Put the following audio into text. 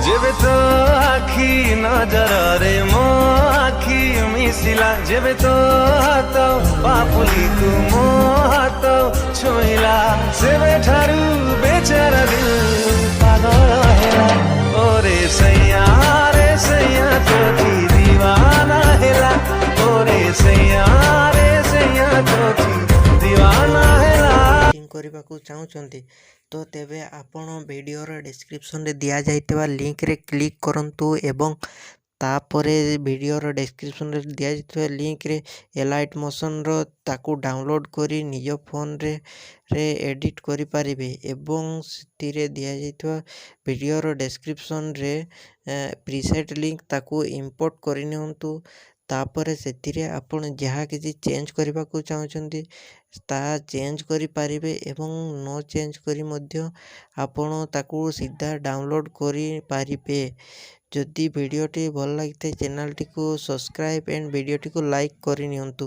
जेबे तो आखी नजर मो आखी मिसिला जेबे तो हात पापुली को मो हात छुइला सेबे ठारू बेचारा दिल पागल हेला ओरे सैया तोठी दीवाना हेला ओरे सैया तोठी दीवाना हेला କରିବାକୁ ଚାହୁଁଛନ୍ତି ତ ତେବେ ଆପଣ ଭିଡ଼ିଓର ଡେସ୍କ୍ରିପସନ୍ରେ ଦିଆଯାଇଥିବା ଲିଙ୍କରେ କ୍ଲିକ୍ କରନ୍ତୁ ଏବଂ ତାପରେ ଭିଡ଼ିଓର ଡେସ୍କ୍ରିପସନ୍ରେ ଦିଆଯାଇଥିବା ଲିଙ୍କରେ ଏଲାଇଟ୍ ମୋସନ୍ର ତାକୁ ଡାଉନଲୋଡ଼୍ କରି ନିଜ ଫୋନ୍ରେ ଏଡ଼ିଟ୍ କରିପାରିବେ ଏବଂ ସେଥିରେ ଦିଆଯାଇଥିବା ଭିଡ଼ିଓର ଡେସ୍କ୍ରିପସନ୍ରେ ପ୍ରିସେଟ୍ ଲିଙ୍କ ତାକୁ ଇମ୍ପୋର୍ଟ କରିନିଅନ୍ତୁ। ତାପରେ ସେଥିରେ ଆପଣ ଯାହା କିଛି ଚେଞ୍ଜ କରିବାକୁ ଚାହୁଁଛନ୍ତି ତାହା ଚେଞ୍ଜ କରିପାରିବେ ଏବଂ ନ ଚେଞ୍ଜ କରି ମଧ୍ୟ ଆପଣ ତାକୁ ସିଧା ଡାଉନଲୋଡ଼୍ କରିପାରିବେ। ଯଦି ଭିଡ଼ିଓଟି ଭଲ ଲାଗିଥାଏ ଚ୍ୟାନେଲଟିକୁ ସବସ୍କ୍ରାଇବ୍ ଏଣ୍ଡ ଭିଡ଼ିଓଟିକୁ ଲାଇକ୍ କରିନିଅନ୍ତୁ।